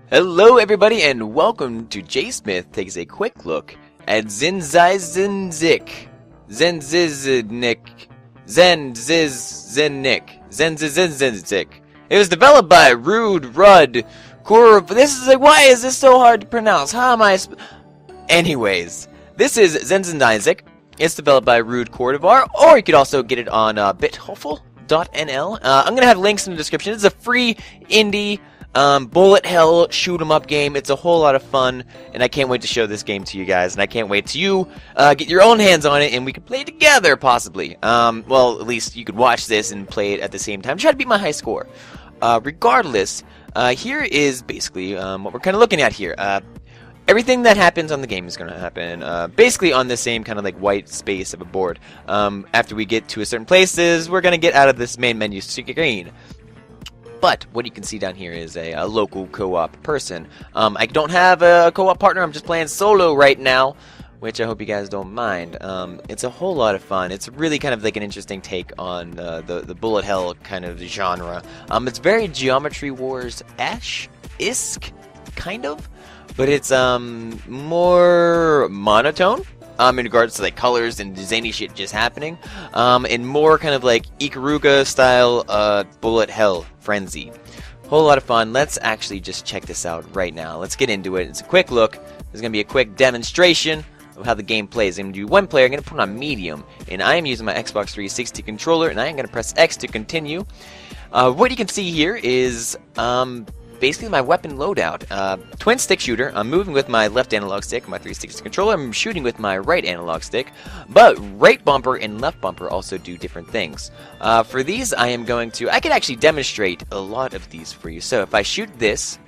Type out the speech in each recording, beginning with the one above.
Hello everybody and welcome to JSmith takes a quick look at Zenzizenzic. Zenzizenzic. It was developed by Rude Rudd Kurv. Why is this so hard to pronounce? How am I Anyways, this is Zenzizenzic. It's developed by Rude Cordovar, or you could also get it on bithoful.nl. I'm gonna have links in the description. It's a free indie bullet hell shoot 'em up game. It's a whole lot of fun, and I can't wait to show this game to you guys, and I can't wait to you get your own hands on it, and we can play it together, possibly. Well, at least you could watch this and play it at the same time. Try to beat my high score. Regardless, here is basically what we're kind of looking at here. Everything that happens on the game is going to happen basically on the same kind of like white space of a board. After we get to a certain places, we're going to get out of this main menu screen. But what you can see down here is a local co-op person. I don't have a co-op partner. I'm just playing solo right now, which I hope you guys don't mind. It's a whole lot of fun. It's really kind of like an interesting take on the bullet hell kind of genre. It's very Geometry Wars-esque, kind of, but it's more monotone. In regards to like colors and zany shit just happening, and more kind of like Ikaruga style bullet hell frenzy. Whole lot of fun. Let's actually just check this out right now. Let's get into it. It's a quick look. There's gonna be a quick demonstration of how the game plays. I'm gonna do one player. I'm gonna put on medium, and I am using my Xbox 360 controller, and I am gonna press X to continue. What you can see here is basically my weapon loadout. Twin stick shooter. I'm moving with my left analog stick, my 360 controller. I'm shooting with my right analog stick, but right bumper and left bumper also do different things. For these, I can actually demonstrate a lot of these for you. So if I shoot this,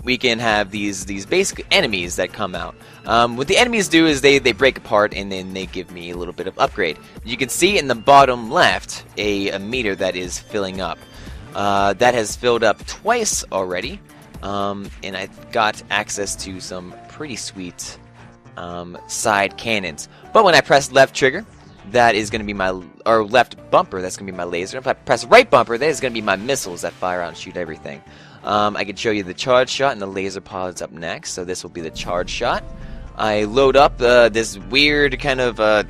we can have these basic enemies that come out. What the enemies do is they break apart and then they give me a little bit of upgrade. You can see in the bottom left a meter that is filling up. That has filled up twice already, and I've got access to some pretty sweet side cannons. But when I press left trigger, that is going to be left bumper, that's going to be my laser. If I press right bumper, that is going to be my missiles that fire out and shoot everything. I can show you the charge shot, and the laser pod's up next, so this will be the charge shot. I load up this weird kind of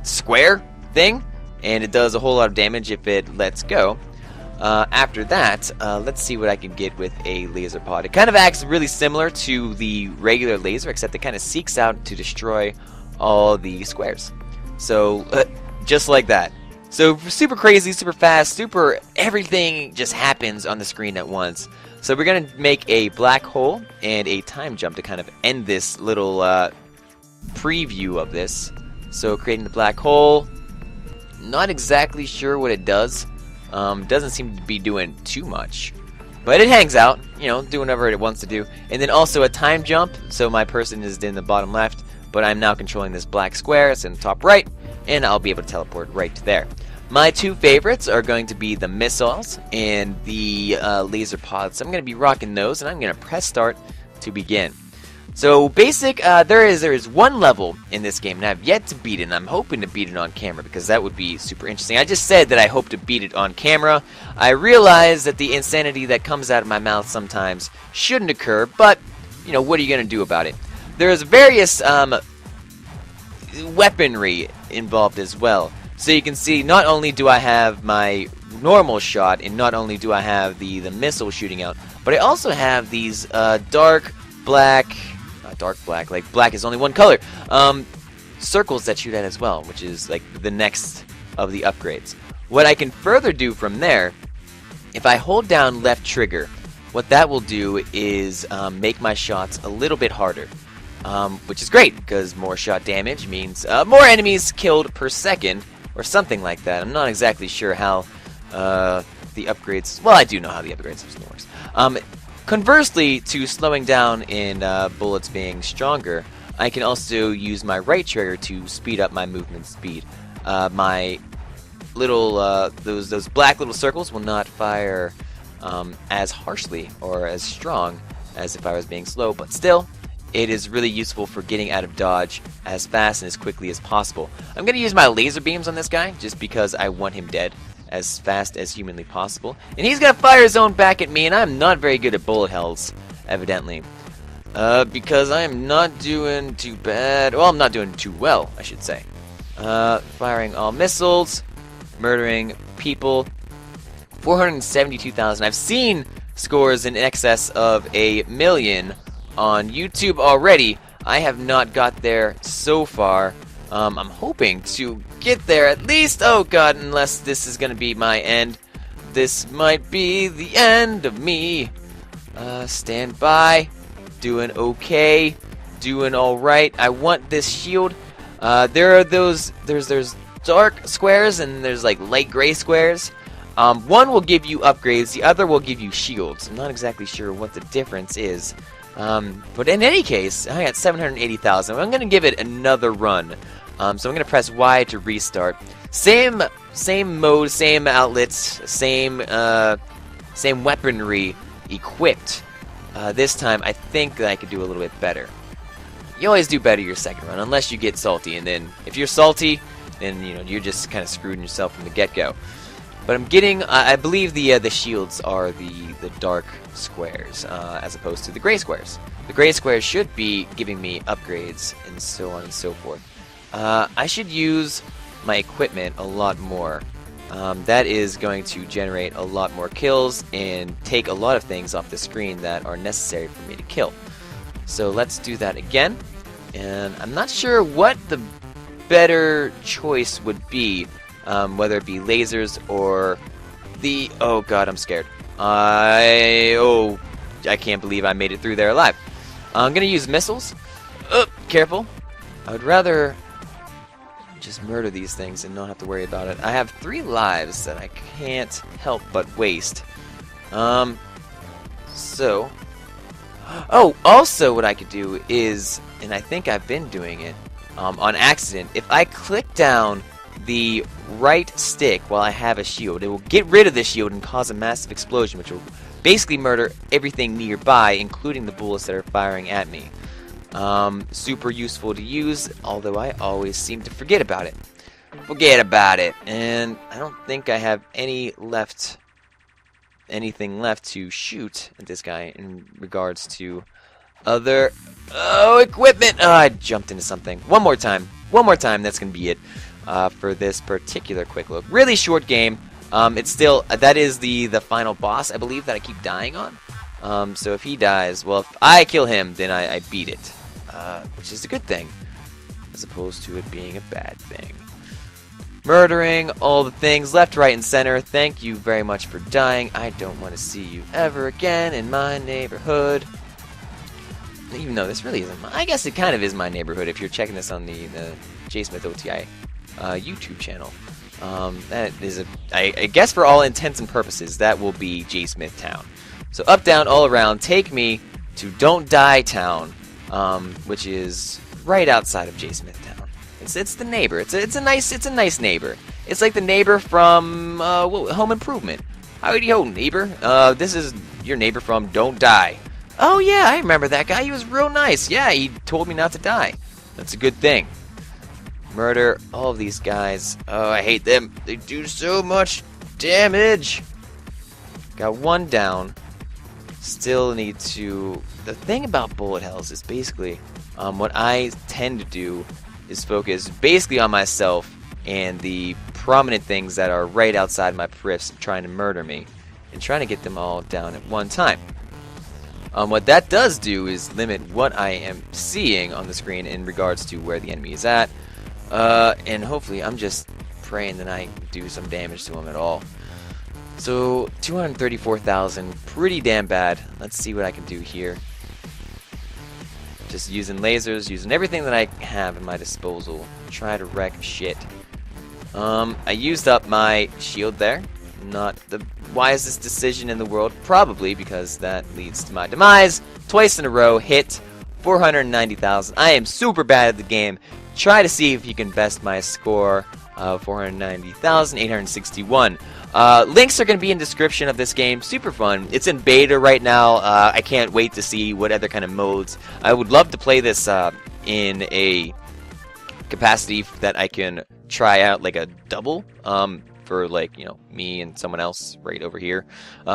square thing, and it does a whole lot of damage if it lets go. After that, let's see what I can get with a laser pod. It kind of acts really similar to the regular laser, except it kind of seeks out to destroy all the squares. So, just like that. So, super crazy, super fast, super everything just happens on the screen at once. So, we're going to make a black hole and a time jump to kind of end this little preview of this. So, creating the black hole, not exactly sure what it does. Doesn't seem to be doing too much, but it hangs out, you know, doing whatever it wants to do. And then also a time jump, so my person is in the bottom left, but I'm now controlling this black square. It's in the top right, and I'll be able to teleport right to there. My two favorites are going to be the missiles and the laser pods. So I'm going to be rocking those, and I'm going to press start to begin. So there is one level in this game, and I've yet to beat it, and I'm hoping to beat it on camera, because that would be super interesting. I just said that I hope to beat it on camera. I realize that the insanity that comes out of my mouth sometimes shouldn't occur, but, you know, what are you going to do about it? There's various weaponry involved as well. So you can see, not only do I have my normal shot, and not only do I have the missile shooting out, but I also have these dark black, like black is only one color, circles that shoot at as well, which is like the next of the upgrades. What I can further do from there, if I hold down left trigger, what that will do is make my shots a little bit harder, which is great, because more shot damage means more enemies killed per second, or something like that. I'm not exactly sure how the upgrades, well, I do know how the upgrade system works. Conversely to slowing down in bullets being stronger, I can also use my right trigger to speed up my movement speed. My little those black little circles will not fire as harshly or as strong as if I was being slow, but still, it is really useful for getting out of dodge as fast and as quickly as possible. I'm going to use my laser beams on this guy just because I want him dead as fast as humanly possible. And he's gonna fire his own back at me, and I'm not very good at bullet hells, evidently. Because I am not doing too bad. Well, I'm not doing too well, I should say. Firing all missiles, murdering people. 472,000. I've seen scores in excess of 1,000,000 on YouTube already. I have not got there so far. I'm hoping to get there at least. Oh god, unless this is gonna be my end. This might be the end of me. Stand by. Doing okay. Doing alright. I want this shield. There are there's dark squares and there's like light gray squares. One will give you upgrades, the other will give you shields. I'm not exactly sure what the difference is. But in any case, I got 780,000. I'm going to give it another run. So I'm going to press Y to restart. Same mode, same outlets, same weaponry equipped. This time, I think that I could do a little bit better. You always do better your second run, unless you get salty. And then, if you're salty, then you're just kind of screwing yourself from the get-go. But I'm getting, I believe the shields are the dark squares, as opposed to the gray squares. The gray squares should be giving me upgrades, and so on and so forth. I should use my equipment a lot more. That is going to generate a lot more kills, and take a lot of things off the screen that are necessary for me to kill. So let's do that again. And I'm not sure what the better choice would be. Whether it be lasers or the... Oh god, I'm scared. I can't believe I made it through there alive. I'm gonna use missiles. Careful. I would rather just murder these things and not have to worry about it. I have 3 lives that I can't help but waste. So... Oh, also what I could do is, and I think I've been doing it on accident, if I click down the right stick while I have a shield, it will get rid of the shield and cause a massive explosion, which will basically murder everything nearby, including the bullets that are firing at me. Super useful to use, although I always seem to forget about it. And I don't think I have anything left to shoot at this guy in regards to other equipment. I jumped into something. One more time, that's gonna be it. For this particular quick look. Really short game. It's still, that is the final boss, I believe, that I keep dying on. So if he dies, well, if I kill him, then I beat it. Which is a good thing, as opposed to it being a bad thing. Murdering all the things left, right, and center. Thank you very much for dying. I don't want to see you ever again in my neighborhood. Even though this really isn't I guess it kind of is my neighborhood if you're checking this on the JSmithOTI YouTube channel. That is I guess for all intents and purposes, that will be JSmith Town. So up, down, all around, take me to Don't Die Town, which is right outside of JSmith Town. It's the neighbor. It's a nice neighbor. It's like the neighbor from Home Improvement. Howdy ho, neighbor. This is your neighbor from Don't Die. Oh yeah, I remember that guy. He was real nice. Yeah, he told me not to die. That's a good thing. Murder all of these guys. Oh, I hate them. They do so much damage. Got one down. Still need to... The thing about bullet hells is basically what I tend to do is focus basically on myself and the prominent things that are right outside my periffs trying to murder me, and trying to get them all down at one time. What that does do is limit what I am seeing on the screen in regards to where the enemy is at. And hopefully I'm just praying that I do some damage to him at all. So 234,000, pretty damn bad. Let's see what I can do here. Just using lasers, using everything that I have at my disposal. Try to wreck shit. I used up my shield there. Not the wisest decision in the world, probably because that leads to my demise. Twice in a row, hit 490,000. I am super bad at the game. Try to see if you can best my score of 490,861. Links are going to be in the description of this game. Super fun. It's in beta right now. I can't wait to see what other kind of modes. I would love to play this in a capacity that I can try out like a double for, like, you know, me and someone else right over here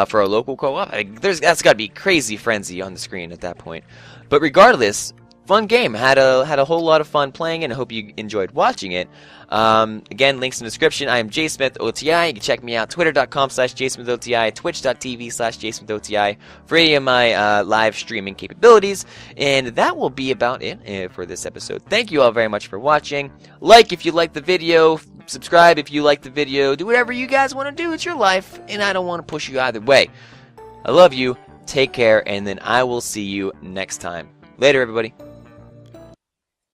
for a local co-op. That's got to be crazy frenzy on the screen at that point. But regardless, fun game. Had a whole lot of fun playing it, and I hope you enjoyed watching it. Again, links in the description. I am JSmithOTI. You can check me out, twitter.com/JSmithOTI, twitch.tv/JSmithOTI for any of my live streaming capabilities. And that will be about it for this episode. Thank you all very much for watching. Like if you liked the video. Subscribe if you liked the video. Do whatever you guys want to do. It's your life, and I don't want to push you either way. I love you. Take care, and then I will see you next time. Later, everybody.